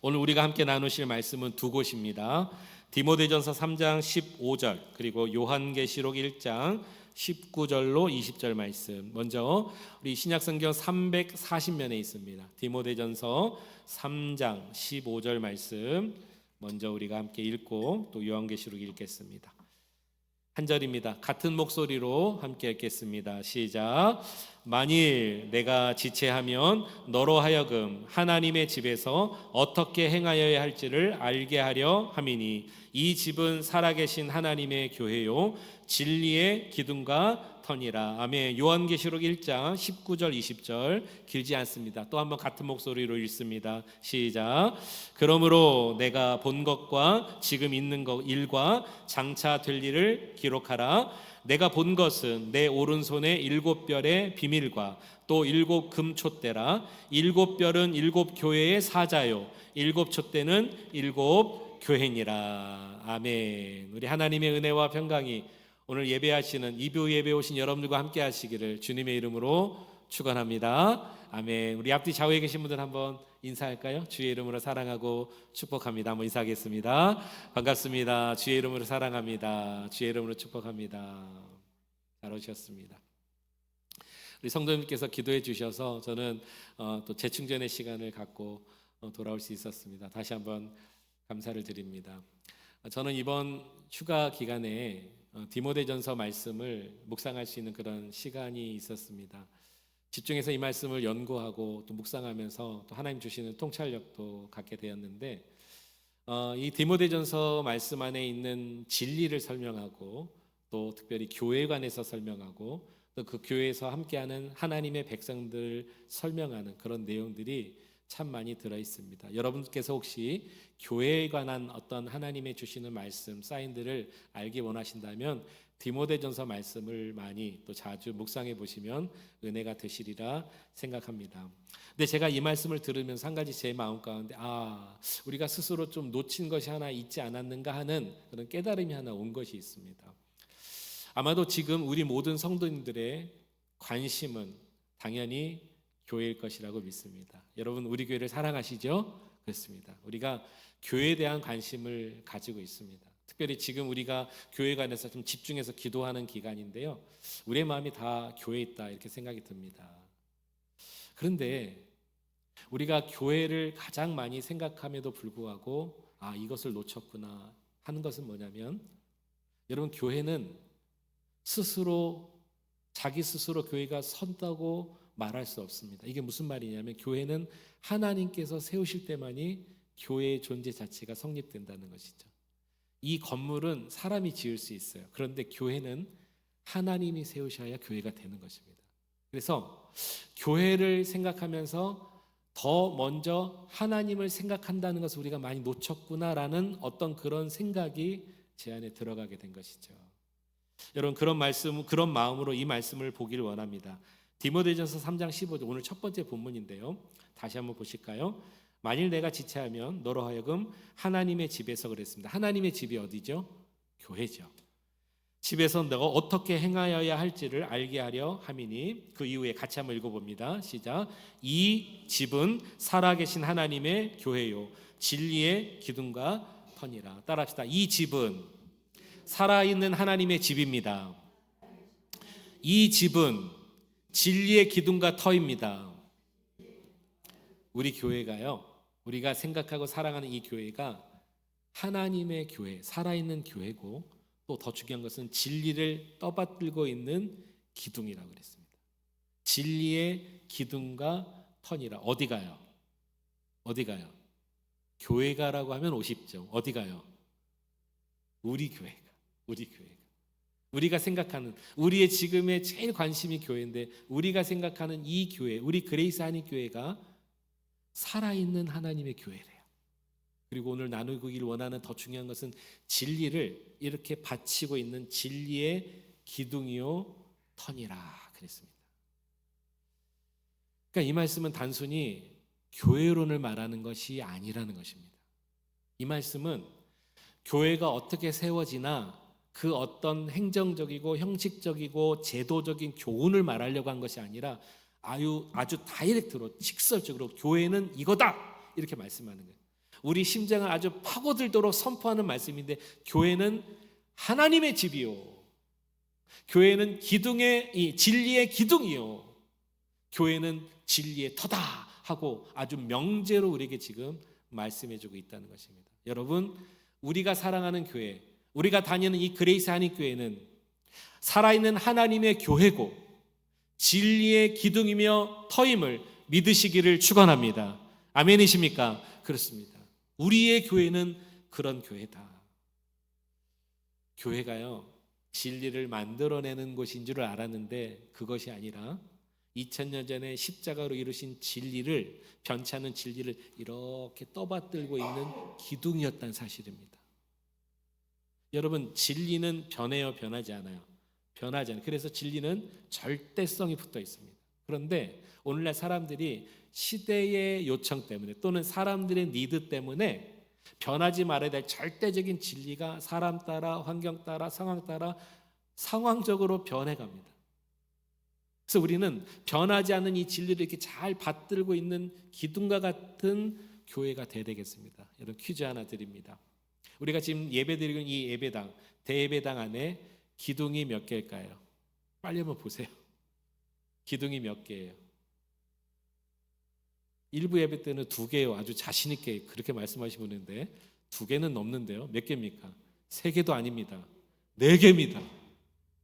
오늘 우리가 함께 나누실 말씀은 두 곳입니다. 디모데전서 3장 15절 그리고 요한계시록 1장 19절로 20절 말씀. 먼저 우리 신약성경 340면에 있습니다. 디모데전서 3장 15절 말씀 먼저 우리가 함께 읽고 또 요한계시록 읽겠습니다. 한 절입니다. 같은 목소리로 함께 읽겠습니다. 시작. 만일 내가 지체하면 너로 하여금 하나님의 집에서 어떻게 행하여야 할지를 알게 하려 함이니 이 집은 살아계신 하나님의 교회요 진리의 기둥과 터니라. 아멘. 요한계시록 1장 19절 20절 길지 않습니다. 또 한번 같은 목소리로 읽습니다. 시작. 그러므로 내가 본 것과 지금 있는 것 일과 장차 될 일을 기록하라. 내가 본 것은 내 오른손의 7별의 비밀과 또 7 금촛대라. 7별은 7 교회의 사자요 7 촛대는 7 교회니라. 아멘. 우리 하나님의 은혜와 평강이 오늘 예배하시는 이부 예배 오신 여러분들과 함께 하시기를 주님의 이름으로 축원합니다. 아멘. 우리 앞뒤 좌우에 계신 분들 한번 인사할까요? 주의 이름으로 사랑하고 축복합니다. 한번 인사하겠습니다. 반갑습니다. 주의 이름으로 사랑합니다. 주의 이름으로 축복합니다. 잘 오셨습니다. 우리 성도님께서 기도해 주셔서 저는 또 재충전의 시간을 갖고 돌아올 수 있었습니다. 다시 한번 감사를 드립니다. 저는 이번 휴가 기간에 디모데전서 말씀을 묵상할 수 있는 그런 시간이 있었습니다. 집중해서 이 말씀을 연구하고 또 묵상하면서 또 하나님 주시는 통찰력도 갖게 되었는데 이 디모데전서 말씀 안에 있는 진리를 설명하고 또 특별히 교회 관해서 설명하고 또 그 교회에서 함께하는 하나님의 백성들 설명하는 그런 내용들이 참 많이 들어 있습니다. 여러분께서 혹시 교회에 관한 어떤 하나님의 주시는 말씀, 사인들을 알기 원하신다면 디모데전서 말씀을 많이 또 자주 묵상해 보시면 은혜가 되시리라 생각합니다. 근데 제가 이 말씀을 들으면서 한 가지 제 마음 가운데 우리가 스스로 좀 놓친 것이 하나 있지 않았는가 하는 그런 깨달음이 하나 온 것이 있습니다. 아마도 지금 우리 모든 성도님들의 관심은 당연히 교회일 것이라고 믿습니다. 여러분 우리 교회를 사랑하시죠? 그렇습니다. 우리가 교회에 대한 관심을 가지고 있습니다. 특별히 지금 우리가 교회 관해서 좀 집중해서 기도하는 기간인데요. 우리의 마음이 다 교회에 있다 이렇게 생각이 듭니다. 그런데 우리가 교회를 가장 많이 생각함에도 불구하고 이것을 놓쳤구나 하는 것은 뭐냐면 여러분 교회는 자기 스스로 교회가 선다고 말할 수 없습니다. 이게 무슨 말이냐면 교회는 하나님께서 세우실 때만이 교회의 존재 자체가 성립된다는 것이죠. 이 건물은 사람이 지을 수 있어요. 그런데 교회는 하나님이 세우셔야 교회가 되는 것입니다. 그래서 교회를 생각하면서 더 먼저 하나님을 생각한다는 것을 우리가 많이 놓쳤구나라는 어떤 그런 생각이 제 안에 들어가게 된 것이죠. 여러분 그런 마음으로 이 말씀을 보기를 원합니다. 디모데전서 3장 15절 오늘 첫 번째 본문인데요. 다시 한번 보실까요? 만일 내가 지체하면 너로 하여금 하나님의 집에서 그랬습니다. 하나님의 집이 어디죠? 교회죠. 집에서 너가 어떻게 행하여야 할지를 알게 하려 함이니 그 이후에 같이 한번 읽어봅니다. 시작. 이 집은 살아계신 하나님의 교회요 진리의 기둥과 터니라. 따라합시다. 이 집은 살아있는 하나님의 집입니다. 이 집은 진리의 기둥과 터입니다. 우리 교회가요, 우리가 생각하고 사랑하는 이 교회가 하나님의 교회, 살아있는 교회고 또 더 중요한 것은 진리를 떠받들고 있는 기둥이라고 그랬습니다. 진리의 기둥과 터니라. 어디 가요? 어디 가요? 교회가라고 하면 50점. 어디 가요? 우리 교회가. 우리가 생각하는 우리의 지금의 제일 관심이 교회인데 우리가 생각하는 이 교회, 우리 그레이스 한인 교회가 살아있는 하나님의 교회래요. 그리고 오늘 나누기를 원하는 더 중요한 것은 진리를 이렇게 바치고 있는 진리의 기둥이요 터니라 그랬습니다. 그러니까 이 말씀은 단순히 교회론을 말하는 것이 아니라는 것입니다. 이 말씀은 교회가 어떻게 세워지나 그 어떤 행정적이고 형식적이고 제도적인 교훈을 말하려고 한 것이 아니라 아주 다이렉트로 직설적으로 교회는 이거다 이렇게 말씀하는 거예요. 우리 심장을 아주 파고들도록 선포하는 말씀인데, 교회는 하나님의 집이요, 교회는 기둥의 진리의 기둥이요, 교회는 진리의 터다 하고 아주 명제로 우리에게 지금 말씀해주고 있다는 것입니다. 여러분, 우리가 사랑하는 교회, 우리가 다니는 이 그레이스 한인교회는 살아있는 하나님의 교회고 진리의 기둥이며 터임을 믿으시기를 축원합니다. 아멘이십니까? 그렇습니다. 우리의 교회는 그런 교회다. 교회가요, 진리를 만들어내는 곳인 줄 알았는데 그것이 아니라 2000년 전에 십자가로 이루신 진리를, 변치 않는 진리를 이렇게 떠받들고 있는 기둥이었다는 사실입니다. 여러분, 진리는 변해요, 변하지 않아요? 변하지 않아요. 그래서 진리는 절대성이 붙어 있습니다. 그런데 오늘날 사람들이 시대의 요청 때문에 또는 사람들의 니드 때문에 변하지 말아야 될 절대적인 진리가 사람 따라, 환경 따라, 상황 따라 상황적으로 변해갑니다. 그래서 우리는 변하지 않는 이 진리를 이렇게 잘 받들고 있는 기둥과 같은 교회가 돼야 되겠습니다. 여러분, 퀴즈 하나 드립니다. 우리가 지금 예배드리고 있는 이 예배당, 대예배당 안에 기둥이 몇 개일까요? 빨리 한번 보세요. 기둥이 몇 개예요? 일부 예배 때는 2개요. 아주 자신 있게 그렇게 말씀하시는데 2개는 넘는데요. 몇 개입니까? 3개도 아닙니다. 4개입니다.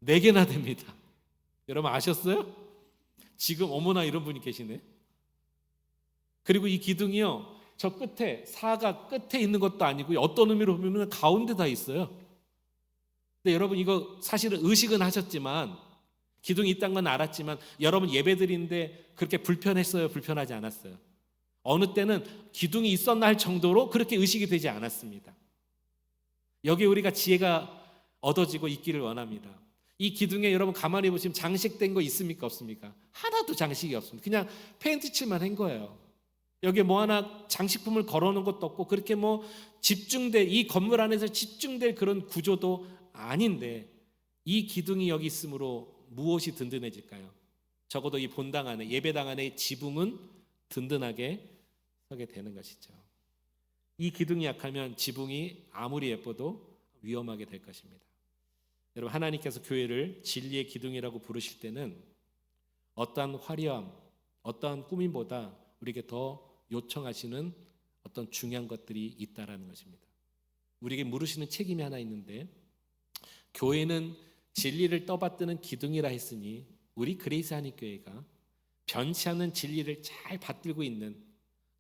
4개나 됩니다. 여러분 아셨어요? 지금 어머나 이런 분이 계시네. 그리고 이 기둥이요, 저 끝에, 사각 끝에 있는 것도 아니고요, 어떤 의미로 보면 가운데 다 있어요. 근데 여러분, 이거 사실은 의식은 하셨지만, 기둥이 있다는 건 알았지만, 여러분 예배드리는데 그렇게 불편했어요? 불편하지 않았어요? 어느 때는 기둥이 있었나 할 정도로 그렇게 의식이 되지 않았습니다. 여기에 우리가 지혜가 얻어지고 있기를 원합니다. 이 기둥에 여러분 가만히 보시면 장식된 거 있습니까? 없습니까? 하나도 장식이 없습니다. 그냥 페인트 칠만 한 거예요. 여기에 뭐 하나 장식품을 걸어놓은 것도 없고, 그렇게 뭐 집중될, 이 건물 안에서 집중될 그런 구조도 아닌데, 이 기둥이 여기 있으므로 무엇이 든든해질까요? 적어도 이 본당 안에, 예배당 안에 지붕은 든든하게 서게 되는 것이죠. 이 기둥이 약하면 지붕이 아무리 예뻐도 위험하게 될 것입니다. 여러분, 하나님께서 교회를 진리의 기둥이라고 부르실 때는 어떠한 화려함, 어떠한 꾸밈보다 우리에게 더 요청하시는 어떤 중요한 것들이 있다라는 것입니다. 우리에게 물으시는 책임이 하나 있는데, 교회는 진리를 떠받드는 기둥이라 했으니 우리 그레이스 한인교회가 변치 않는 진리를 잘 받들고 있는,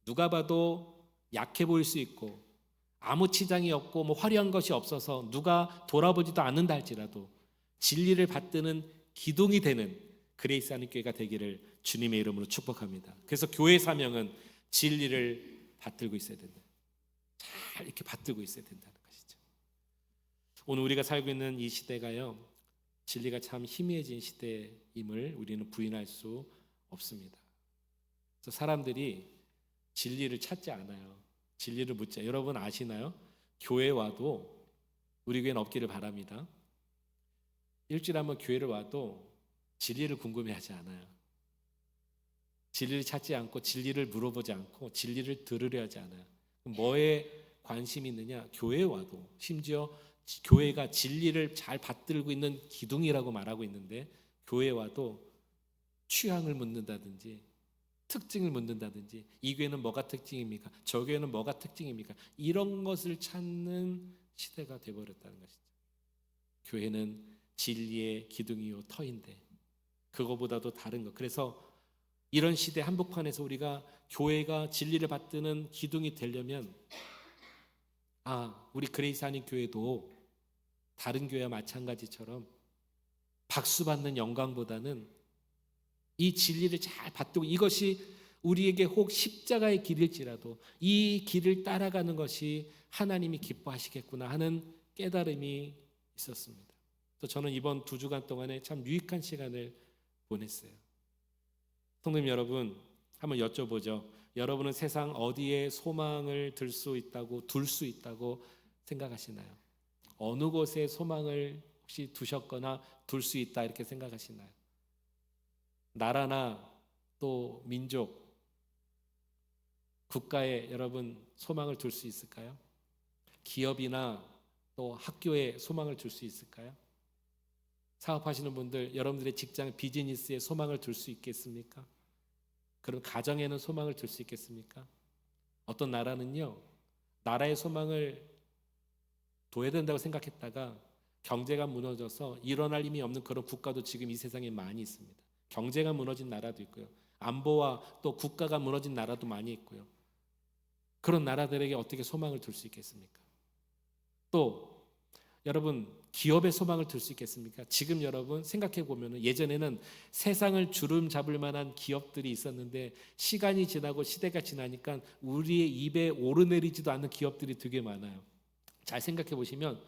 누가 봐도 약해 보일 수 있고 아무 치장이 없고 뭐 화려한 것이 없어서 누가 돌아보지도 않는다 할지라도 진리를 받드는 기둥이 되는 그레이스 한인교회가 되기를 주님의 이름으로 축복합니다. 그래서 교회 사명은 진리를 받들고 있어야 된다. 잘 이렇게 받들고 있어야 된다는 것이죠. 오늘 우리가 살고 있는 이 시대가요, 진리가 참 희미해진 시대임을 우리는 부인할 수 없습니다. 그래서 사람들이 진리를 찾지 않아요. 진리를 묻자. 여러분 아시나요? 교회 와도, 우리 교회는 없기를 바랍니다, 일주일에 한번 교회를 와도 진리를 궁금해하지 않아요. 진리를 찾지 않고, 진리를 물어보지 않고, 진리를 들으려 하지 않아요. 뭐에 관심이 있느냐? 교회에 와도, 심지어 교회가 진리를 잘 받들고 있는 기둥이라고 말하고 있는데, 교회에 와도 취향을 묻는다든지 특징을 묻는다든지, 이 교회는 뭐가 특징입니까? 저 교회는 뭐가 특징입니까? 이런 것을 찾는 시대가 되어버렸다는 것이죠. 교회는 진리의 기둥이요 터인데 그거보다도 다른 것. 그래서 이런 시대 한복판에서 우리가 교회가 진리를 받드는 기둥이 되려면, 우리 그레이스 한인교회도 다른 교회와 마찬가지처럼 박수 받는 영광보다는 이 진리를 잘 받들고, 이것이 우리에게 혹 십자가의 길일지라도 이 길을 따라가는 것이 하나님이 기뻐하시겠구나 하는 깨달음이 있었습니다. 또 저는 이번 2주간 동안에 참 유익한 시간을 보냈어요. 성도님 여러분, 한번 여쭤보죠. 여러분은 세상 어디에 소망을 둘 수 있다고 생각하시나요? 어느 곳에 소망을 혹시 두셨거나 둘 수 있다 이렇게 생각하시나요? 나라나 또 민족, 국가에 여러분 소망을 둘 수 있을까요? 기업이나 또 학교에 소망을 둘 수 있을까요? 사업하시는 분들, 여러분들의 직장 비즈니스에 소망을 둘 수 있겠습니까? 그럼 가정에는 소망을 둘 수 있겠습니까? 어떤 나라는요, 나라의 소망을 둬야 된다고 생각했다가 경제가 무너져서 일어날 힘이 없는 그런 국가도 지금 이 세상에 많이 있습니다. 경제가 무너진 나라도 있고요, 안보와 또 국가가 무너진 나라도 많이 있고요. 그런 나라들에게 어떻게 소망을 둘 수 있겠습니까? 또 여러분, 기업에 소망을 둘 수 있겠습니까? 지금 여러분 생각해 보면 예전에는 세상을 주름 잡을 만한 기업들이 있었는데 시간이 지나고 시대가 지나니까 우리의 입에 오르내리지도 않는 기업들이 되게 많아요. 잘 생각해 보시면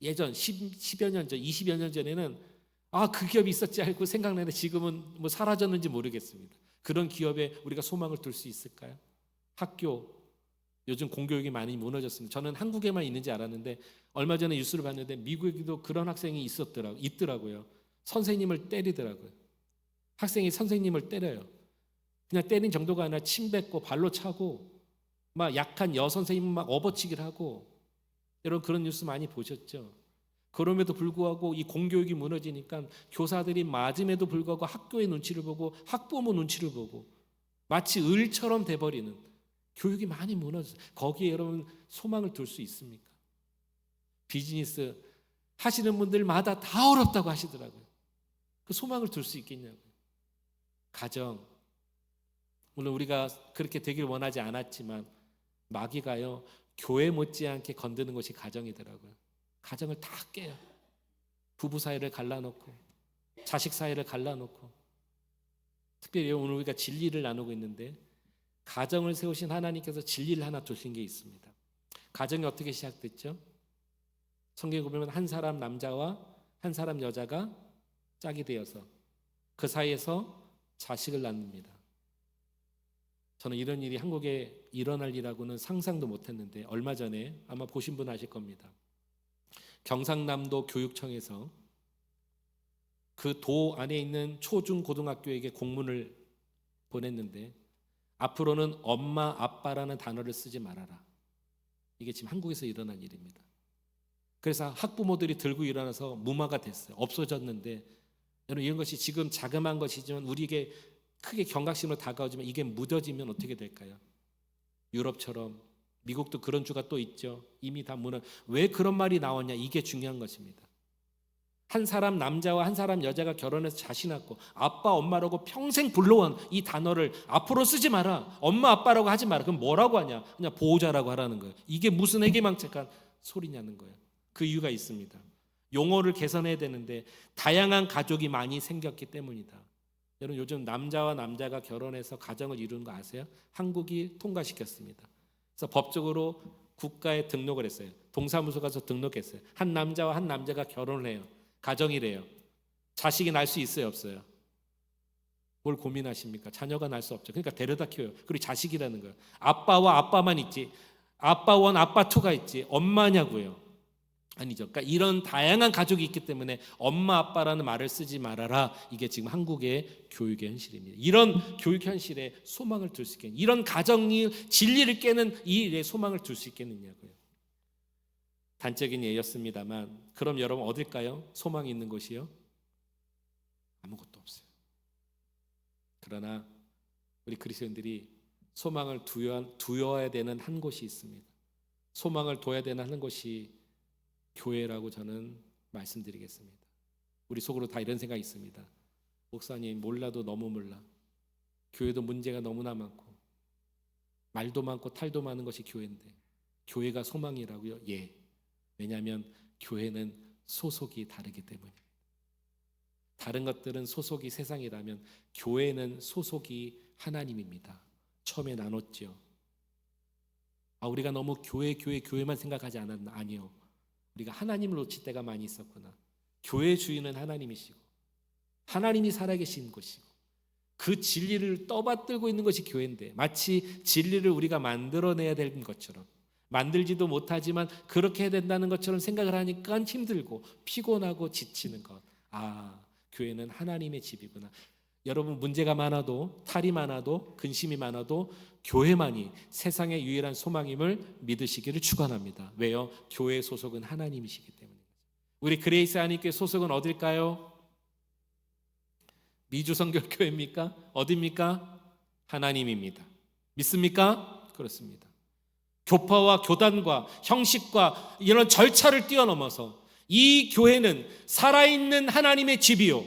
예전 10여 년 전, 20여 년 전에는 그 기업이 있었지 알고 생각나는데 지금은 뭐 사라졌는지 모르겠습니다. 그런 기업에 우리가 소망을 둘 수 있을까요? 학교, 요즘 공교육이 많이 무너졌습니다. 저는 한국에만 있는지 알았는데 얼마 전에 뉴스를 봤는데 미국에도 그런 학생이 있더라고요. 선생님을 때리더라고요. 학생이 선생님을 때려요. 그냥 때린 정도가 아니라 침 뱉고 발로 차고 막 약한 여선생님 막 업어치기를 하고, 여러분 그런 뉴스 많이 보셨죠? 그럼에도 불구하고 이 공교육이 무너지니까 교사들이 맞음에도 불구하고 학교의 눈치를 보고 학부모 눈치를 보고 마치 을처럼 돼버리는 교육이 많이 무너졌어요. 거기에 여러분 소망을 둘 수 있습니까? 비즈니스 하시는 분들마다 다 어렵다고 하시더라고요. 그 소망을 둘 수 있겠냐고요. 가정, 물론 우리가 그렇게 되길 원하지 않았지만 마귀가요, 교회 못지않게 건드는 것이 가정이더라고요. 가정을 다 깨요. 부부 사이를 갈라놓고 자식 사이를 갈라놓고. 특별히 오늘 우리가 진리를 나누고 있는데 가정을 세우신 하나님께서 진리를 하나 두신 게 있습니다. 가정이 어떻게 시작됐죠? 성경에 보면 한 사람 남자와 한 사람 여자가 짝이 되어서 그 사이에서 자식을 낳습니다. 저는 이런 일이 한국에 일어날 일이라고는 상상도 못했는데 얼마 전에 아마 보신 분 아실 겁니다. 경상남도 교육청에서 그 도 안에 있는 초중고등학교에게 공문을 보냈는데 앞으로는 엄마 아빠라는 단어를 쓰지 말아라. 이게 지금 한국에서 일어난 일입니다. 그래서 학부모들이 들고 일어나서 무마가 됐어요. 없어졌는데 여러분, 이런 것이 지금 자그마한 것이지만 우리에게 크게 경각심으로 다가오지만 이게 무뎌지면 어떻게 될까요? 유럽처럼, 미국도 그런 주가 또 있죠. 이미 다 왜 그런 말이 나왔냐, 이게 중요한 것입니다. 한 사람 남자와 한 사람 여자가 결혼해서 자식 낳고 아빠 엄마라고 평생 불러온 이 단어를 앞으로 쓰지 마라. 엄마 아빠라고 하지 마라. 그럼 뭐라고 하냐? 그냥 보호자라고 하라는 거예요. 이게 무슨 애기망측한 소리냐는 거예요. 그 이유가 있습니다. 용어를 개선해야 되는데 다양한 가족이 많이 생겼기 때문이다. 여러분, 요즘 남자와 남자가 결혼해서 가정을 이루는 거 아세요? 한국이 통과시켰습니다. 그래서 법적으로 국가에 등록을 했어요. 동사무소 가서 등록했어요. 한 남자와 한 남자가 결혼을 해요. 가정이래요. 자식이 날 수 있어요, 없어요? 뭘 고민하십니까? 자녀가 날 수 없죠. 그러니까 데려다 키워요. 그리고 자식이라는 거예요. 아빠와 아빠만 있지, 아빠 원, 아빠 투가 있지 엄마냐고요? 아니죠. 그러니까 이런 다양한 가족이 있기 때문에 엄마 아빠라는 말을 쓰지 말아라. 이게 지금 한국의 교육의 현실입니다. 이런 교육 현실에 소망을 둘 수 있겠느냐, 이런 가정이 진리를 깨는 이 일에 소망을 둘 수 있겠느냐고요. 단적인 예였습니다만, 그럼 여러분 어딜까요? 소망이 있는 곳이요? 아무것도 없어요. 그러나 우리 그리스도인들이 소망을 두어야 되는 한 곳이 있습니다. 소망을 둬야 되는 한 곳이 교회라고 저는 말씀드리겠습니다. 우리 속으로 다 이런 생각이 있습니다. 목사님, 몰라도 너무 몰라. 교회도 문제가 너무나 많고 말도 많고 탈도 많은 것이 교회인데 교회가 소망이라고요? 예. 왜냐하면 교회는 소속이 다르기 때문입니다. 다른 것들은 소속이 세상이라면 교회는 소속이 하나님입니다. 처음에 나눴죠. 우리가 너무 교회만 생각하지 않았나? 아니요. 우리가 하나님을 놓칠 때가 많이 있었구나. 교회 주인은 하나님이시고 하나님이 살아계신 곳이고 그 진리를 떠받들고 있는 것이 교회인데 마치 진리를 우리가 만들어내야 되는 것처럼, 만들지도 못하지만 그렇게 해야 된다는 것처럼 생각을 하니까 힘들고 피곤하고 지치는 것. 교회는 하나님의 집이구나. 여러분 문제가 많아도 탈이 많아도 근심이 많아도 교회만이 세상의 유일한 소망임을 믿으시기를 축원합니다. 왜요? 교회 소속은 하나님이시기 때문입니다. 우리 그레이스 한인교회 소속은 어딜까요? 미주성결교회입니까? 어디입니까? 하나님입니다. 믿습니까? 그렇습니다. 교파와 교단과 형식과 이런 절차를 뛰어넘어서 이 교회는 살아있는 하나님의 집이요,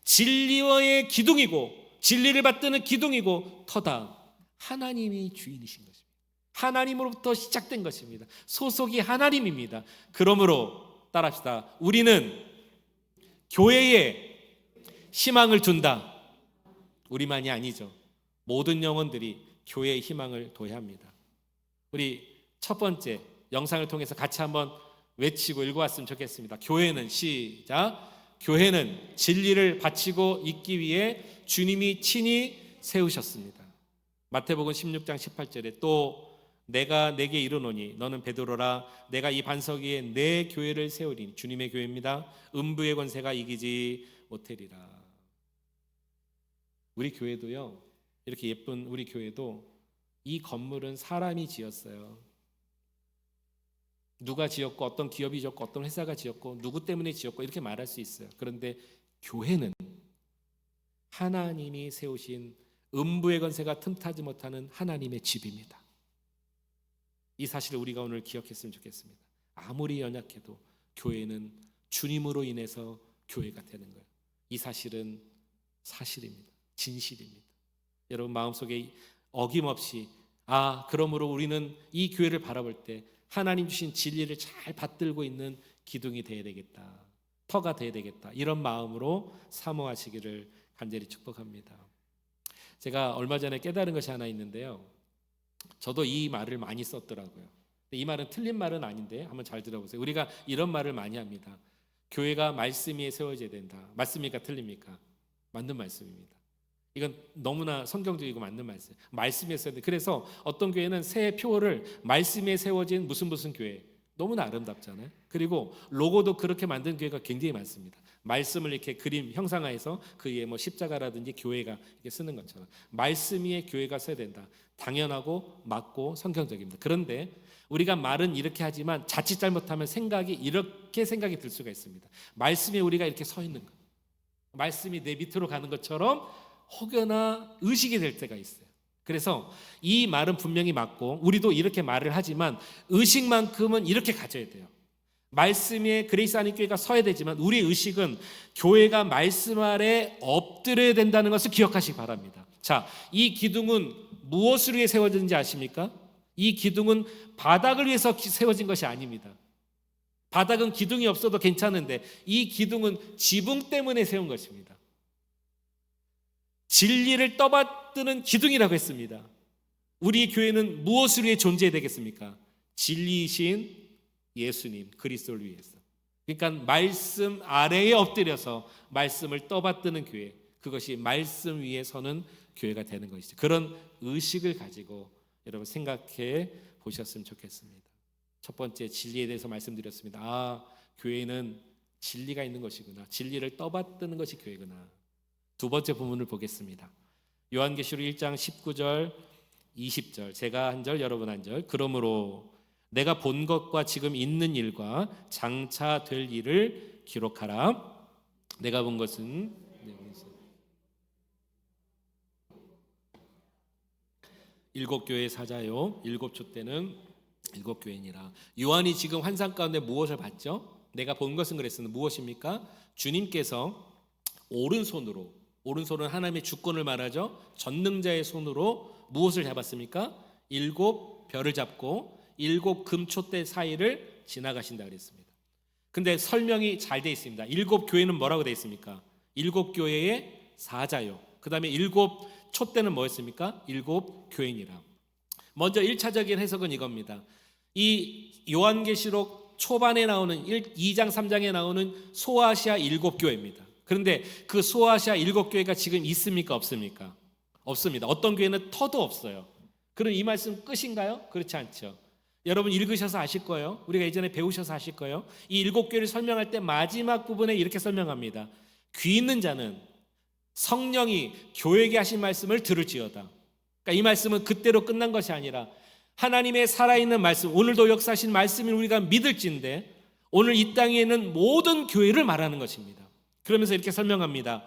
진리의 기둥이고, 진리를 받드는 기둥이고 터다 하나님이 주인이신 것입니다. 하나님으로부터 시작된 것입니다. 소속이 하나님입니다. 그러므로 따라합시다. 우리는 교회에 희망을 둔다. 우리만이 아니죠. 모든 영혼들이 교회의 희망을 둬야 합니다. 우리 첫 번째 영상을 통해서 같이 한번 외치고 읽어왔으면 좋겠습니다. 교회는, 시작, 교회는 진리를 바치고 있기 위해 주님이 친히 세우셨습니다. 마태복음 16장 18절에 또 내가 내게 이르노니 너는 베드로라, 내가 이 반석 위에 내 교회를 세우리니, 주님의 교회입니다. 음부의 권세가 이기지 못하리라. 우리 교회도요, 이렇게 예쁜 우리 교회도 이 건물은 사람이 지었어요. 누가 지었고 어떤 기업이 지었고 어떤 회사가 지었고 누구 때문에 지었고 이렇게 말할 수 있어요. 그런데 교회는 하나님이 세우신 음부의 권세가 틈타지 못하는 하나님의 집입니다. 이 사실을 우리가 오늘 기억했으면 좋겠습니다. 아무리 연약해도 교회는 주님으로 인해서 교회가 되는 거예요. 이 사실은 사실입니다. 진실입니다. 여러분 마음속에 어김없이 그러므로 우리는 이 교회를 바라볼 때 하나님 주신 진리를 잘 받들고 있는 기둥이 되어야 되겠다, 터가 되어야 되겠다, 이런 마음으로 사모하시기를 간절히 축복합니다. 제가 얼마 전에 깨달은 것이 하나 있는데요, 저도 이 말을 많이 썼더라고요. 이 말은 틀린 말은 아닌데 한번 잘 들어보세요. 우리가 이런 말을 많이 합니다. 교회가 말씀 위에 세워져야 된다. 맞습니까? 틀립니까? 맞는 말씀입니다. 이건 너무나 성경적이고 맞는 말씀. 말씀에 세워야 돼. 그래서 어떤 교회는 새 표어를 말씀에 세워진 무슨 교회, 너무나 아름답잖아요. 그리고 로고도 그렇게 만든 교회가 굉장히 많습니다. 말씀을 이렇게 그림 형상화해서 그 위에 뭐 십자가라든지 교회가 이렇게 쓰는 것처럼 말씀 위에 교회가 서야 된다. 당연하고 맞고 성경적입니다. 그런데 우리가 말은 이렇게 하지만 자칫 잘못하면 이렇게 생각이 들 수가 있습니다. 말씀에 우리가 이렇게 서 있는 것, 말씀이 내 밑으로 가는 것처럼 혹여나 의식이 될 때가 있어요. 그래서 이 말은 분명히 맞고 우리도 이렇게 말을 하지만 의식만큼은 이렇게 가져야 돼요. 말씀에 그레이스 한인교회가 서야 되지만 우리 의식은 교회가 말씀 아래 엎드려야 된다는 것을 기억하시기 바랍니다. 자, 이 기둥은 무엇을 위해 세워졌는지 아십니까? 이 기둥은 바닥을 위해서 세워진 것이 아닙니다. 바닥은 기둥이 없어도 괜찮은데 이 기둥은 지붕 때문에 세운 것입니다. 진리를 떠받드는 기둥이라고 했습니다. 우리 교회는 무엇을 위해 존재해야 되겠습니까? 진리이신 예수님 그리스도를 위해서. 그러니까 말씀 아래에 엎드려서 말씀을 떠받드는 교회, 그것이 말씀 위에 서는 교회가 되는 것이죠. 그런 의식을 가지고 여러분 생각해 보셨으면 좋겠습니다. 첫 번째, 진리에 대해서 말씀드렸습니다. 교회는 진리가 있는 것이구나, 진리를 떠받드는 것이 교회구나. 두 번째 부분을 보겠습니다. 요한계시록 1장 19절 20절, 제가 한 절 여러분 한 절. 그러므로 내가 본 것과 지금 있는 일과 장차 될 일을 기록하라. 내가 본 것은 일곱 교회의 사자요, 일곱 촛대는 일곱 교회니라. 요한이 지금 환상 가운데 무엇을 봤죠? 내가 본 것은 그랬으면 무엇입니까? 주님께서 오른손은 하나님의 주권을 말하죠. 전능자의 손으로 무엇을 잡았습니까? 일곱 별을 잡고 일곱 금촛대 사이를 지나가신다 그랬습니다. 근데 설명이 잘 되어 있습니다. 일곱 교회는 뭐라고 되어 있습니까? 일곱 교회의 사자요, 그 다음에 일곱 촛대는 뭐였습니까? 일곱 교회니라. 먼저 1차적인 해석은 이겁니다. 이 요한계시록 초반에 나오는 2장 3장에 나오는 소아시아 일곱 교회입니다. 그런데 그 소아시아 일곱 교회가 지금 있습니까? 없습니까? 없습니다. 어떤 교회는 터도 없어요. 그럼 이 말씀 끝인가요? 그렇지 않죠. 여러분 읽으셔서 아실 거예요. 우리가 예전에 배우셔서 아실 거예요. 이 일곱 교회를 설명할 때 마지막 부분에 이렇게 설명합니다. 귀 있는 자는 성령이 교회에게 하신 말씀을 들을지어다. 그러니까 이 말씀은 그때로 끝난 것이 아니라 하나님의 살아있는 말씀, 오늘도 역사하신 말씀을 우리가 믿을진데 오늘 이 땅에 있는 모든 교회를 말하는 것입니다. 그러면서 이렇게 설명합니다.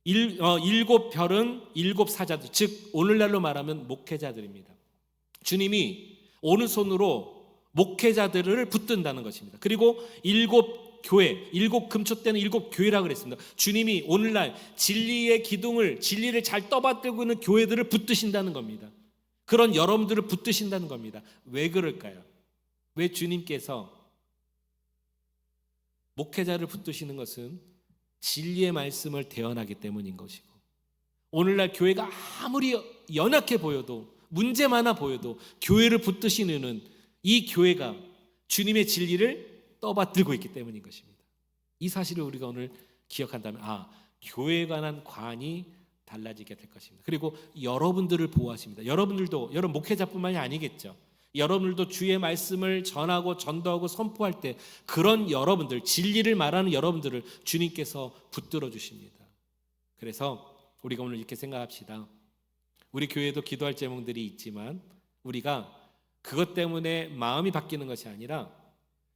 일곱 별은 일곱 사자들, 즉 오늘날로 말하면 목회자들입니다. 주님이 오른손으로 목회자들을 붙든다는 것입니다. 그리고 일곱 교회, 일곱 금초대는 일곱 교회라고 그랬습니다. 주님이 오늘날 진리의 기둥을, 진리를 잘 떠받들고 있는 교회들을 붙드신다는 겁니다. 그런 여러분들을 붙드신다는 겁니다. 왜 그럴까요? 왜 주님께서 목회자를 붙드시는 것은 진리의 말씀을 대언하기 때문인 것이고, 오늘날 교회가 아무리 연약해 보여도, 문제 많아 보여도 교회를 붙드시는 이유는 이 교회가 주님의 진리를 떠받들고 있기 때문인 것입니다. 이 사실을 우리가 오늘 기억한다면 교회에 관한 관이 달라지게 될 것입니다. 그리고 여러분들을 보호하십니다. 여러분들도, 여러분 목회자뿐만이 아니겠죠. 여러분들도 주의 말씀을 전하고 전도하고 선포할 때 그런 여러분들, 진리를 말하는 여러분들을 주님께서 붙들어 주십니다. 그래서 우리가 오늘 이렇게 생각합시다. 우리 교회도 기도할 제목들이 있지만 우리가 그것 때문에 마음이 바뀌는 것이 아니라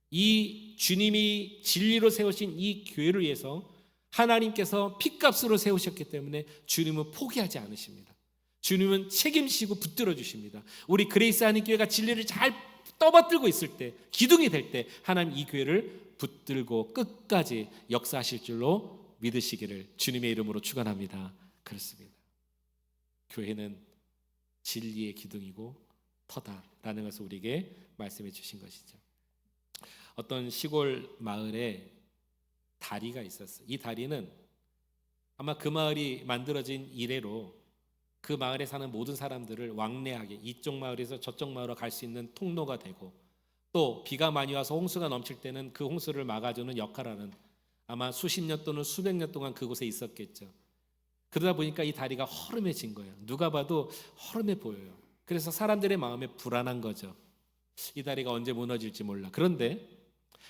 이 주님이 진리로 세우신 이 교회를 위해서 하나님께서 핏값으로 세우셨기 때문에 주님은 포기하지 않으십니다. 주님은 책임지고 붙들어 주십니다. 우리 그레이스 한인교회가 진리를 잘 떠받들고 있을 때, 기둥이 될 때 하나님 이 교회를 붙들고 끝까지 역사하실 줄로 믿으시기를 주님의 이름으로 축원합니다. 그렇습니다. 교회는 진리의 기둥이고 터다라는 것을 우리에게 말씀해 주신 것이죠. 어떤 시골 마을에 다리가 있었어요. 이 다리는 아마 그 마을이 만들어진 이래로 그 마을에 사는 모든 사람들을 왕래하게, 이쪽 마을에서 저쪽 마을로 갈 수 있는 통로가 되고, 또 비가 많이 와서 홍수가 넘칠 때는 그 홍수를 막아주는 역할을 하는, 아마 수십 년 또는 수백 년 동안 그곳에 있었겠죠. 그러다 보니까 이 다리가 허름해진 거예요. 누가 봐도 허름해 보여요. 그래서 사람들의 마음에 불안한 거죠. 이 다리가 언제 무너질지 몰라. 그런데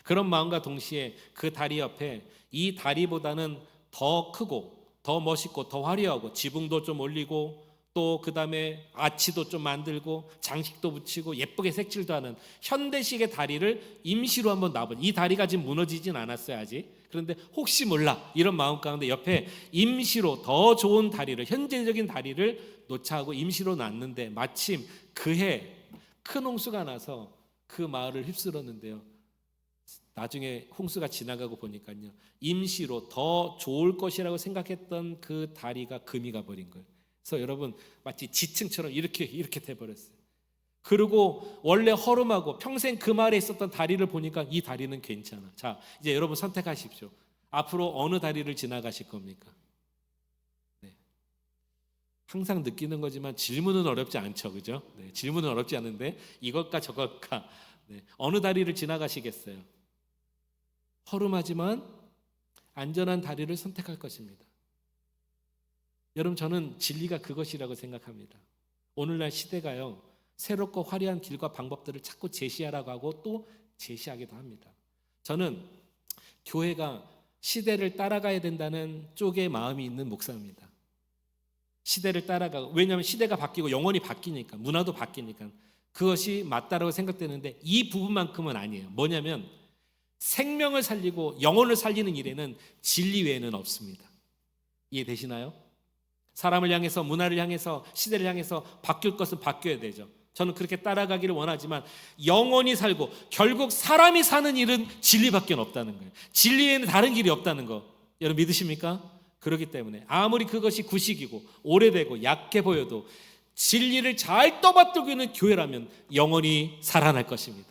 그런 마음과 동시에 그 다리 옆에 이 다리보다는 더 크고 더 멋있고 더 화려하고 지붕도 좀 올리고 또 그 다음에 아치도 좀 만들고 장식도 붙이고 예쁘게 색칠도 하는 현대식의 다리를 임시로 한번 놔본, 이 다리가 지금 무너지진 않았어요 아직. 그런데 혹시 몰라 이런 마음 가운데 옆에 임시로 더 좋은 다리를, 현재적인 다리를 놓자 하고 임시로 놨는데 마침 그해 큰 홍수가 나서 그 마을을 휩쓸었는데요. 나중에 홍수가 지나가고 보니까요, 임시로 더 좋을 것이라고 생각했던 그 다리가 금이 가버린 거예요. 그래서 여러분 마치 지층처럼 이렇게 돼버렸어요. 그리고 원래 허름하고 평생 그 마을에 있었던 다리를 보니까 이 다리는 괜찮아. 자, 이제 여러분 선택하십시오. 앞으로 어느 다리를 지나가실 겁니까? 네. 항상 느끼는 거지만 질문은 어렵지 않죠, 그죠? 네, 질문은 어렵지 않은데 이것과 저것과 어느 다리를 지나가시겠어요? 허름하지만 안전한 다리를 선택할 것입니다. 여러분, 저는 진리가 그것이라고 생각합니다. 오늘날 시대가요, 새롭고 화려한 길과 방법들을 자꾸 제시하라고 하고 또 제시하기도 합니다. 저는 교회가 시대를 따라가야 된다는 쪽에 마음이 있는 목사입니다. 시대를 따라가고, 왜냐하면 시대가 바뀌고 영혼이 바뀌니까, 문화도 바뀌니까 그것이 맞다라고 생각되는데 이 부분만큼은 아니에요. 뭐냐면 생명을 살리고 영혼을 살리는 일에는 진리 외에는 없습니다. 이해되시나요? 사람을 향해서, 문화를 향해서, 시대를 향해서 바뀔 것은 바뀌어야 되죠. 저는 그렇게 따라가기를 원하지만 영혼이 살고 결국 사람이 사는 일은 진리밖에 없다는 거예요. 진리에는 다른 길이 없다는 거 여러분 믿으십니까? 그렇기 때문에 아무리 그것이 구식이고 오래되고 약해 보여도 진리를 잘 떠받들고 있는 교회라면 영혼이 살아날 것입니다.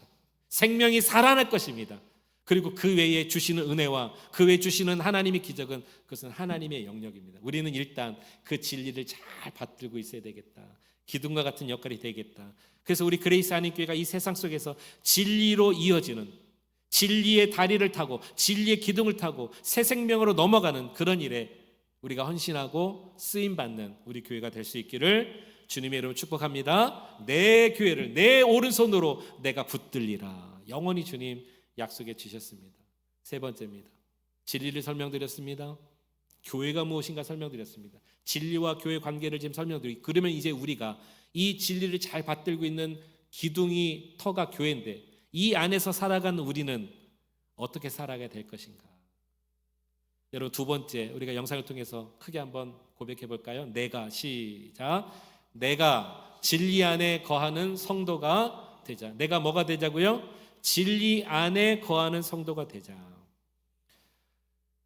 생명이 살아날 것입니다. 그리고 그 외에 주시는 은혜와 그 외에 주시는 하나님의 기적은 그것은 하나님의 영역입니다. 우리는 일단 그 진리를 잘 받들고 있어야 되겠다. 기둥과 같은 역할이 되겠다. 그래서 우리 그레이스 한인교회가 이 세상 속에서 진리로 이어지는, 진리의 다리를 타고 진리의 기둥을 타고 새 생명으로 넘어가는 그런 일에 우리가 헌신하고 쓰임받는 우리 교회가 될 수 있기를 주님의 이름으로 축복합니다. 내 교회를 내 오른손으로 내가 붙들리라. 영원히 주님 약속해 주셨습니다. 세 번째입니다. 진리를 설명드렸습니다. 교회가 무엇인가 설명드렸습니다. 진리와 교회 관계를 지금 설명드리고, 그러면 이제 우리가 이 진리를 잘 받들고 있는 기둥이 터가 교회인데 이 안에서 살아가는 우리는 어떻게 살아가야 될 것인가? 여러분, 두 번째 우리가 영상을 통해서 크게 한번 고백해 볼까요? 시작. 내가 진리 안에 거하는 성도가 되자. 내가 뭐가 되자고요? 진리 안에 거하는 성도가 되자.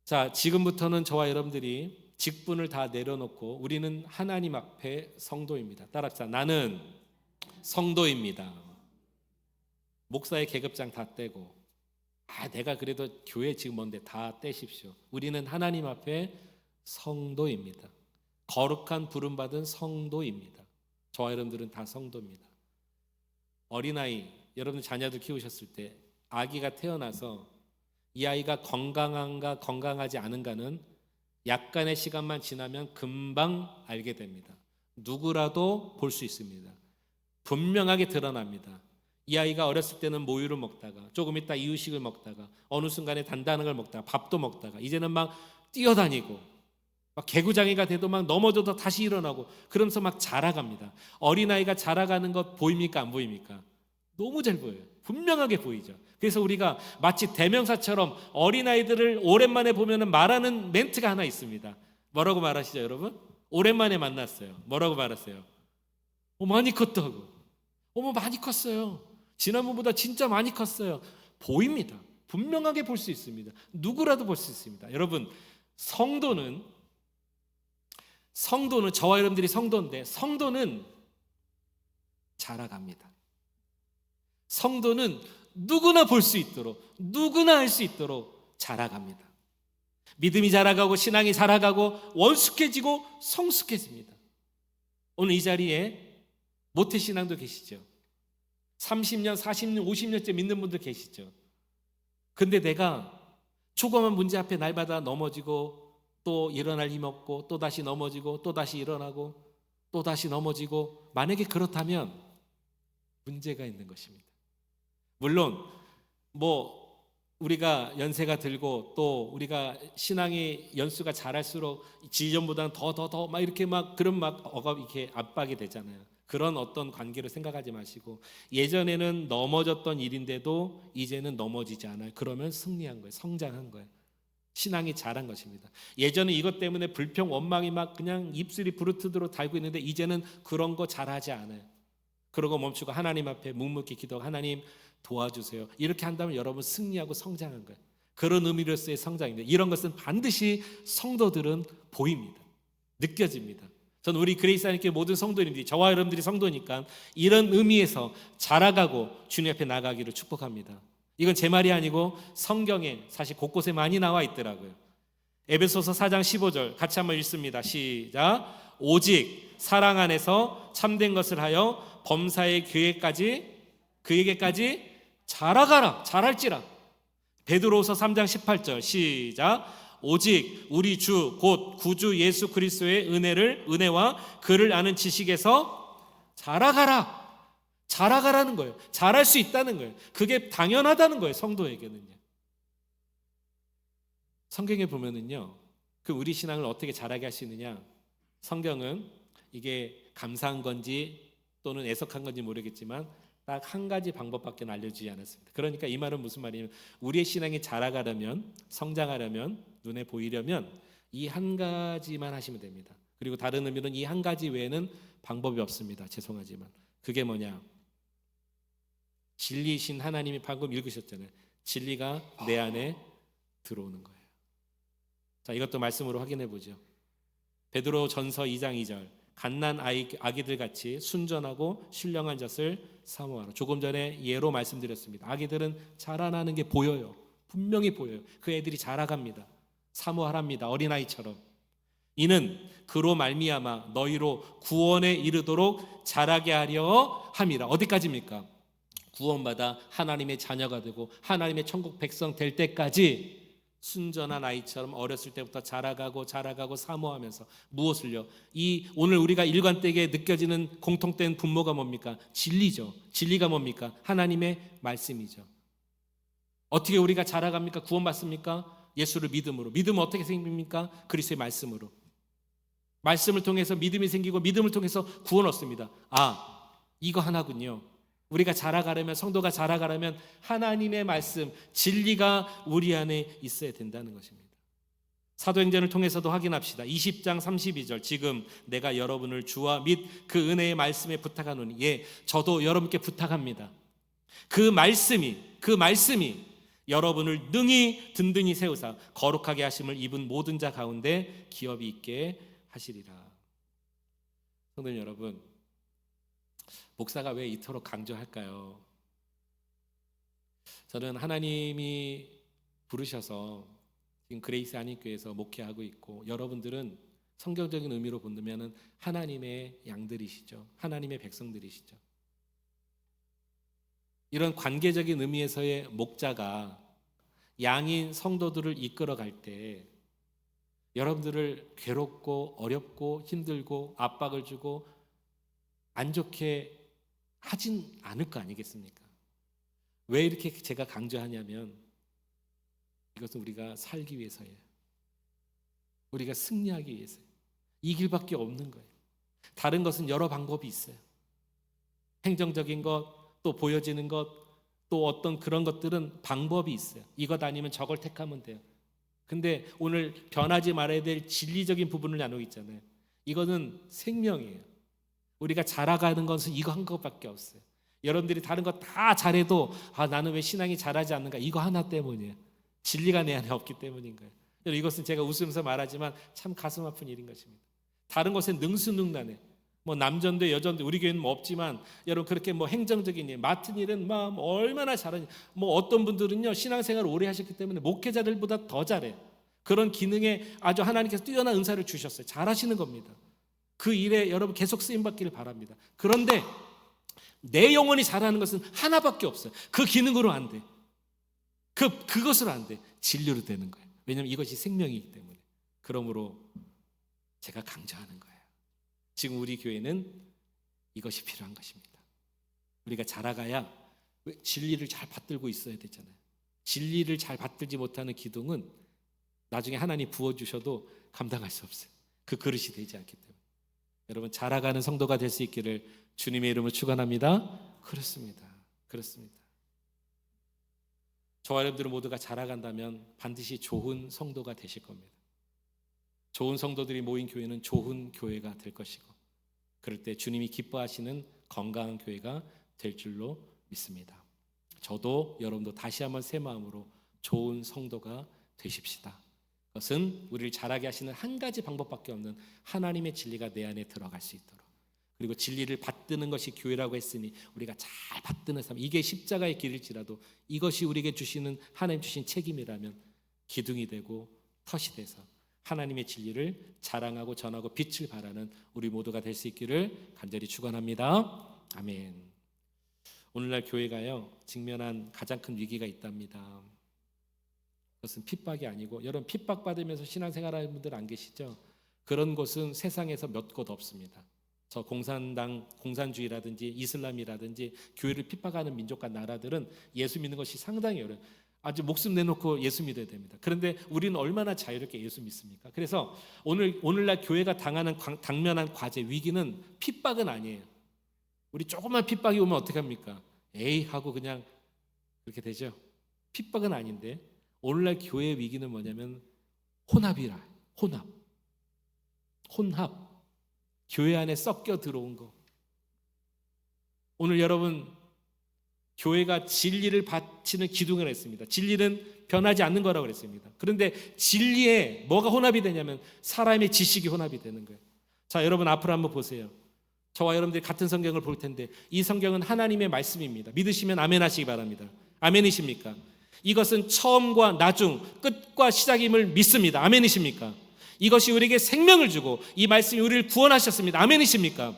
자, 지금부터는 저와 여러분들이 직분을 다 내려놓고 우리는 하나님 앞에 성도입니다. 따라합시다. 나는 성도입니다. 목사의 계급장 다 떼고, 내가 그래도 교회 지금 뭔데 다 떼십시오. 우리는 하나님 앞에 성도입니다. 거룩한 부름받은 성도입니다. 저와 여러분들은 다 성도입니다. 어린아이, 여러분 자녀들 키우셨을 때 아기가 태어나서 이 아이가 건강한가 건강하지 않은가는 약간의 시간만 지나면 금방 알게 됩니다. 누구라도 볼 수 있습니다. 분명하게 드러납니다. 이 아이가 어렸을 때는 모유를 먹다가 조금 있다 이유식을 먹다가 어느 순간에 단단한 걸 먹다가 밥도 먹다가 이제는 막 뛰어다니고 막 개구장이가 돼도 막 넘어져도 다시 일어나고 그러면서 막 자라갑니다. 어린아이가 자라가는 것 보입니까? 안 보입니까? 너무 잘 보여요. 분명하게 보이죠. 그래서 우리가 마치 대명사처럼 어린아이들을 오랜만에 보면 말하는 멘트가 하나 있습니다. 뭐라고 말하시죠, 여러분? 오랜만에 만났어요. 뭐라고 말하세요? 많이 컸다고. 많이 컸어요. 지난번보다 진짜 많이 컸어요. 보입니다. 분명하게 볼 수 있습니다. 누구라도 볼 수 있습니다. 여러분, 성도는 저와 여러분들이 성도인데 성도는 자라갑니다. 성도는 누구나 볼 수 있도록, 누구나 알 수 있도록 자라갑니다. 믿음이 자라가고 신앙이 자라가고 원숙해지고 성숙해집니다. 오늘 이 자리에 모태신앙도 계시죠. 30년, 40년, 50년째 믿는 분들 계시죠. 근데 내가 조그만 문제 앞에 날마다 넘어지고 또 일어날 힘 없고 또 다시 넘어지고 또 다시 일어나고 또 다시 넘어지고, 만약에 그렇다면 문제가 있는 것입니다. 물론 우리가 연세가 들고 또 우리가 신앙의 연수가 자랄수록 지전보다는 더 막 이렇게 막 그런 막 이렇게 압박이 되잖아요. 그런 어떤 관계를 생각하지 마시고, 예전에는 넘어졌던 일인데도 이제는 넘어지지 않아요. 그러면 승리한 거예요. 성장한 거예요. 신앙이 자란 것입니다. 예전에 이것 때문에 불평 원망이 막 그냥 입술이 부르트도록 달고 있는데 이제는 그런 거 잘하지 않아요. 그러고 멈추고 하나님 앞에 묵묵히 기도하고 하나님 도와주세요. 이렇게 한다면 여러분 승리하고 성장한 거예요. 그런 의미로서의 성장입니다. 이런 것은 반드시 성도들은 보입니다. 느껴집니다. 저는 우리 그레이스 안에 모든 성도님들이, 저와 여러분들이 성도니까 이런 의미에서 자라가고 주님 앞에 나가기를 축복합니다. 이건 제 말이 아니고 성경에 사실 곳곳에 많이 나와 있더라고요. 에베소서 4장 15절 같이 한번 읽습니다. 시작. 오직 사랑 안에서 참된 것을 하여 범사의 그에게까지 자라가라. 자랄지라. 베드로후서 3장 18절 시작. 오직 우리 주 곧 구주 예수 그리스도의 은혜와 그를 아는 지식에서 자라가라. 자라가라는 거예요. 자랄 수 있다는 거예요. 그게 당연하다는 거예요. 성도에게는요. 성경에 보면은요, 그 우리 신앙을 어떻게 자라게 할 수 있느냐, 성경은 이게 감사한 건지 또는 애석한 건지 모르겠지만 딱 한 가지 방법밖에 알려주지 않았습니다. 그러니까 이 말은 무슨 말이냐면, 우리의 신앙이 자라가려면, 성장하려면, 눈에 보이려면 이 한 가지만 하시면 됩니다. 그리고 다른 의미로는 이 한 가지 외에는 방법이 없습니다. 죄송하지만 그게 뭐냐, 진리이신 하나님이 방금 읽으셨잖아요. 진리가 내 안에 들어오는 거예요. 자, 이것도 말씀으로 확인해 보죠. 베드로 전서 2장 2절 갓난 아기들 같이 순전하고 신령한 젖을 사모하라. 조금 전에 예로 말씀드렸습니다. 아기들은 자라나는 게 보여요. 분명히 보여요. 그 애들이 자라갑니다. 사모하랍니다. 어린아이처럼. 이는 그로 말미암아 너희로 구원에 이르도록 자라게 하려 함이라. 어디까지입니까? 구원받아 하나님의 자녀가 되고 하나님의 천국 백성 될 때까지 순전한 아이처럼 어렸을 때부터 자라가고 사모하면서 무엇을요? 이 오늘 우리가 일관되게 느껴지는 공통된 분모가 뭡니까? 진리죠. 진리가 뭡니까? 하나님의 말씀이죠. 어떻게 우리가 자라갑니까? 구원받습니까? 예수를 믿음으로. 믿음은 어떻게 생깁니까? 그리스도의 말씀으로. 말씀을 통해서 믿음이 생기고 믿음을 통해서 구원 얻습니다. 이거 하나군요. 우리가 자라가려면, 성도가 자라가려면 하나님의 말씀, 진리가 우리 안에 있어야 된다는 것입니다. 사도행전을 통해서도 확인합시다. 20장 32절, 지금 내가 여러분을 주와 및 그 은혜의 말씀에 부탁하노니, 저도 여러분께 부탁합니다. 그 말씀이 여러분을 능히 든든히 세우사 거룩하게 하심을 입은 모든 자 가운데 기업이 있게 하시리라. 성도 여러분, 목사가 왜 이토록 강조할까요? 저는 하나님이 부르셔서 지금 그레이스 한인교회에서 목회하고 있고, 여러분들은 성경적인 의미로 본다면 하나님의 양들이시죠. 하나님의 백성들이시죠. 이런 관계적인 의미에서의 목자가 양인 성도들을 이끌어갈 때 여러분들을 괴롭고 어렵고 힘들고 압박을 주고 안 좋게 하진 않을 거 아니겠습니까? 왜 이렇게 제가 강조하냐면, 이것은 우리가 살기 위해서예요. 우리가 승리하기 위해서예요. 이 길밖에 없는 거예요. 다른 것은 여러 방법이 있어요. 행정적인 것, 또 보여지는 것, 또 어떤 그런 것들은 방법이 있어요. 이것 아니면 저걸 택하면 돼요. 근데 오늘 변하지 말아야 될 진리적인 부분을 나누고 있잖아요. 이거는 생명이에요. 우리가 자라가는 것은 이거 한 것밖에 없어요. 여러분들이 다른 거 다 잘해도 나는 왜 신앙이 자라지 않는가? 이거 하나 때문이에요. 진리가 내 안에 없기 때문인 거예요. 이것은 제가 웃으면서 말하지만 참 가슴 아픈 일인 것입니다. 다른 것은 능수능란해. 남전도 여전도 우리 교회는 없지만, 여러분 그렇게 행정적인 일, 맡은 일은 얼마나 잘하냐. 어떤 분들은요, 신앙생활을 오래 하셨기 때문에 목회자들보다 더 잘해요. 그런 기능에 아주 하나님께서 뛰어난 은사를 주셨어요. 잘하시는 겁니다. 그 일에 여러분 계속 쓰임 받기를 바랍니다. 그런데 내 영혼이 잘하는 것은 하나밖에 없어요. 그 기능으로 안 돼. 그것으로 안 돼. 진리로 되는 거예요. 왜냐하면 이것이 생명이기 때문에. 그러므로 제가 강조하는 거예요. 지금 우리 교회는 이것이 필요한 것입니다. 우리가 자라가야 진리를 잘 받들고 있어야 되잖아요. 진리를 잘 받들지 못하는 기둥은 나중에 하나님 부어주셔도 감당할 수 없어요. 그 그릇이 되지 않기 때문에. 여러분, 자라가는 성도가 될 수 있기를 주님의 이름으로 축원합니다. 그렇습니다. 저와 여러분들 모두가 자라간다면 반드시 좋은 성도가 되실 겁니다. 좋은 성도들이 모인 교회는 좋은 교회가 될 것이고, 그럴 때 주님이 기뻐하시는 건강한 교회가 될 줄로 믿습니다. 저도 여러분도 다시 한번 새 마음으로 좋은 성도가 되십시다. 그것은 우리를 자라게 하시는 한 가지 방법밖에 없는 하나님의 진리가 내 안에 들어갈 수 있도록, 그리고 진리를 받드는 것이 교회라고 했으니 우리가 잘 받드는 삶, 이게 십자가의 길일지라도 이것이 우리에게 주시는 하나님 주신 책임이라면 기둥이 되고 덫이 돼서 하나님의 진리를 자랑하고 전하고 빛을 발하는 우리 모두가 될 수 있기를 간절히 축원합니다. 아멘. 오늘날 교회가요, 직면한 가장 큰 위기가 있답니다. 그것은 핍박이 아니고, 여러분 핍박받으면서 신앙생활하는 분들 안 계시죠? 그런 곳은 세상에서 몇 곳 없습니다. 저 공산주의라든지 이슬람이라든지 교회를 핍박하는 민족과 나라들은 예수 믿는 것이 상당히 어려워요. 아주 목숨 내놓고 예수 믿어야 됩니다. 그런데 우리는 얼마나 자유롭게 예수 믿습니까? 그래서 오늘날 교회가 당면한 과제, 위기는 핍박은 아니에요. 우리 조금만 핍박이 오면 어떻게 합니까? 에이 하고 그냥 그렇게 되죠. 핍박은 아닌데, 오늘날 교회의 위기는 뭐냐면 혼합이라. 혼합. 교회 안에 섞여 들어온 거. 오늘 여러분, 교회가 진리를 바치는 기둥을 했습니다. 진리는 변하지 않는 거라고 그랬습니다. 그런데 진리에 뭐가 혼합이 되냐면 사람의 지식이 혼합이 되는 거예요. 자, 여러분 앞으로 한번 보세요. 저와 여러분들이 같은 성경을 볼 텐데, 이 성경은 하나님의 말씀입니다. 믿으시면 아멘 하시기 바랍니다. 아멘이십니까? 이것은 처음과 나중, 끝과 시작임을 믿습니다. 아멘이십니까? 이것이 우리에게 생명을 주고 이 말씀이 우리를 구원하셨습니다. 아멘이십니까?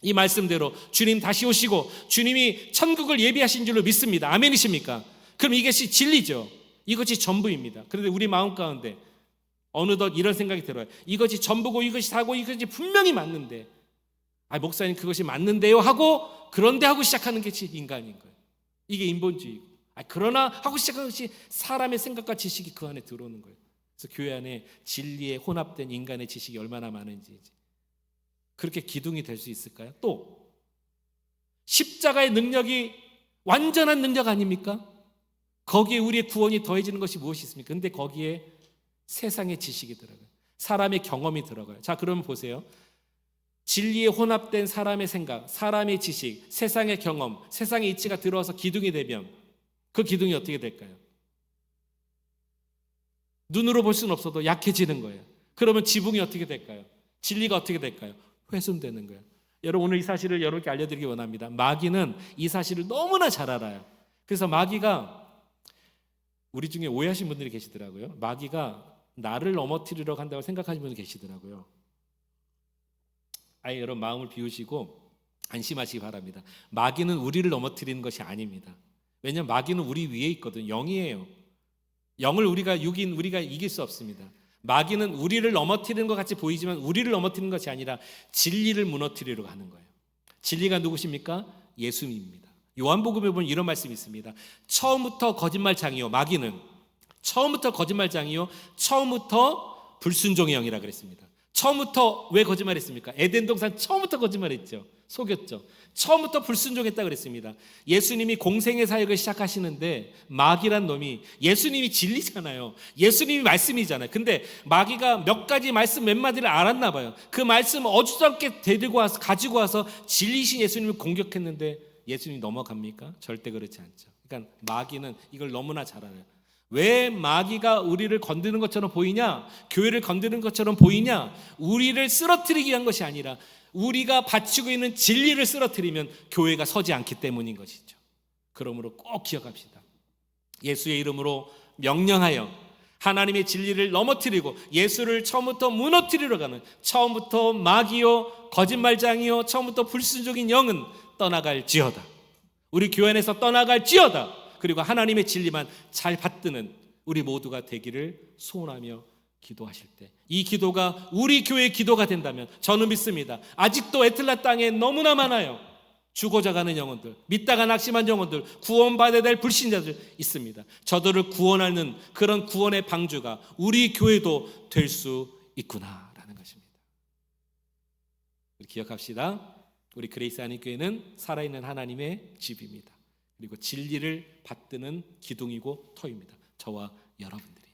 이 말씀대로 주님 다시 오시고 주님이 천국을 예비하신 줄로 믿습니다. 아멘이십니까? 그럼 이것이 진리죠. 이것이 전부입니다. 그런데 우리 마음 가운데 어느덧 이런 생각이 들어요. 이것이 전부고 이것이 다고 이것이 분명히 맞는데, 목사님 그것이 맞는데요 하고, 그런데 하고 시작하는 게 인간인 거예요. 이게 인본주의고, 그러나 하고 시작한 것이 사람의 생각과 지식이 그 안에 들어오는 거예요. 그래서 교회 안에 진리에 혼합된 인간의 지식이 얼마나 많은지, 그렇게 기둥이 될 수 있을까요? 또 십자가의 능력이 완전한 능력 아닙니까? 거기에 우리의 구원이 더해지는 것이 무엇이 있습니까? 근데 거기에 세상의 지식이 들어가요. 사람의 경험이 들어가요. 자, 그러면 보세요. 진리에 혼합된 사람의 생각, 사람의 지식, 세상의 경험, 세상의 이치가 들어와서 기둥이 되면 그 기둥이 어떻게 될까요? 눈으로 볼 수는 없어도 약해지는 거예요. 그러면 지붕이 어떻게 될까요? 진리가 어떻게 될까요? 훼손되는 거예요. 여러분, 오늘 이 사실을 여러분께 알려드리기 원합니다. 마귀는 이 사실을 너무나 잘 알아요. 그래서 마귀가, 우리 중에 오해하신 분들이 계시더라고요. 마귀가 나를 넘어뜨리려고 한다고 생각하시는 분이 계시더라고요. 아예 여러분 마음을 비우시고 안심하시기 바랍니다. 마귀는 우리를 넘어뜨리는 것이 아닙니다. 왜냐하면 마귀는 우리 위에 있거든요. 영이에요. 영을 우리가 이길 수 없습니다. 마귀는 우리를 넘어뜨리는 것 같이 보이지만 우리를 넘어뜨리는 것이 아니라 진리를 무너뜨리려고 하는 거예요. 진리가 누구십니까? 예수님입니다. 요한복음에 보면 이런 말씀이 있습니다. 처음부터 거짓말장이요, 마귀는 처음부터 거짓말장이요, 처음부터 불순종의 영이라 그랬습니다. 처음부터 왜 거짓말했습니까? 에덴 동산 처음부터 거짓말했죠. 속였죠. 처음부터 불순종했다 그랬습니다. 예수님이 공생의 사역을 시작하시는데 마귀란 놈이, 예수님이 진리잖아요. 예수님이 말씀이잖아요. 근데 마귀가 몇 가지 말씀 몇 마디를 알았나 봐요. 그 말씀 어주잡게 가지고 와서 진리신 예수님을 공격했는데 예수님이 넘어갑니까? 절대 그렇지 않죠. 그러니까 마귀는 이걸 너무나 잘 알아요. 왜 마귀가 우리를 건드는 것처럼 보이냐? 교회를 건드는 것처럼 보이냐? 우리를 쓰러뜨리기 위한 것이 아니라 우리가 바치고 있는 진리를 쓰러뜨리면 교회가 서지 않기 때문인 것이죠. 그러므로 꼭 기억합시다. 예수의 이름으로 명령하여 하나님의 진리를 넘어뜨리고 예수를 처음부터 무너뜨리러 가는, 처음부터 마귀요, 거짓말장이요, 처음부터 불순종인 영은 떠나갈지어다. 우리 교회 안에서 떠나갈지어다. 그리고 하나님의 진리만 잘 받드는 우리 모두가 되기를 소원하며 기도하실 때, 이 기도가 우리 교회의 기도가 된다면 저는 믿습니다. 아직도 에틀라 땅에 너무나 많아요. 죽어져 가는 영혼들, 믿다가 낙심한 영혼들, 구원받아야 될 불신자들 있습니다. 저들을 구원하는 그런 구원의 방주가 우리 교회도 될 수 있구나라는 것입니다. 기억합시다. 우리 그레이스 한인교회는 살아있는 하나님의 집입니다. 그리고 진리를 받드는 기둥이고 터입니다. 저와 여러분들이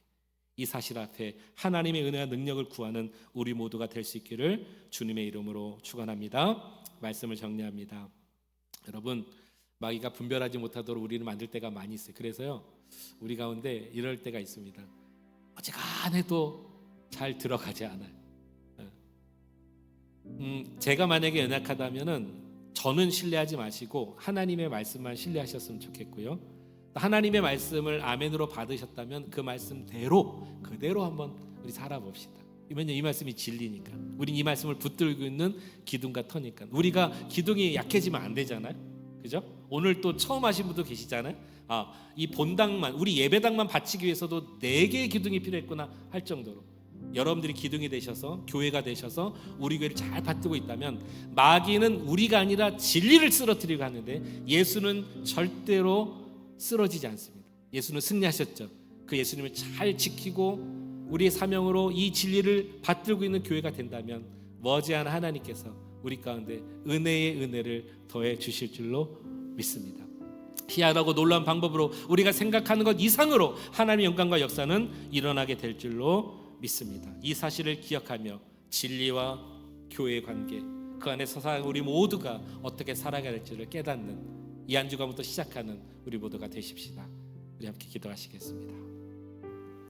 이 사실 앞에 하나님의 은혜와 능력을 구하는 우리 모두가 될 수 있기를 주님의 이름으로 축원합니다. 말씀을 정리합니다. 여러분, 마귀가 분별하지 못하도록 우리는 만들 때가 많이 있어요. 그래서요, 우리 가운데 이럴 때가 있습니다. 어지간해도 잘 들어가지 않아요. 제가 만약에 연약하다면은 저는 신뢰하지 마시고 하나님의 말씀만 신뢰하셨으면 좋겠고요. 하나님의 말씀을 아멘으로 받으셨다면 그 말씀대로 그대로 한번 우리 살아봅시다. 왜냐면 이 말씀이 진리니까. 우린 이 말씀을 붙들고 있는 기둥과 터니까. 우리가 기둥이 약해지면 안 되잖아요. 그죠? 오늘 또 처음 하신 분도 계시잖아요. 이 본당만, 우리 예배당만 바치기 위해서도 4개의 기둥이 필요했구나 할 정도로 여러분들이 기둥이 되셔서, 교회가 되셔서 우리 교회를 잘 받들고 있다면 마귀는 우리가 아니라 진리를 쓰러뜨리고 하는데 예수는 절대로 쓰러지지 않습니다. 예수는 승리하셨죠. 그 예수님을 잘 지키고 우리의 사명으로 이 진리를 받들고 있는 교회가 된다면 머지않아 하나님께서 우리 가운데 은혜의 은혜를 더해 주실 줄로 믿습니다. 희한하고 놀라운 방법으로 우리가 생각하는 것 이상으로 하나님의 영광과 역사는 일어나게 될 줄로 믿습니다. 이 사실을 기억하며 진리와 교회의 관계, 그 안에서 우리 모두가 어떻게 살아가야 될지를 깨닫는 이 한 주간부터 시작하는 우리 모두가 되십시다. 우리 함께 기도하시겠습니다.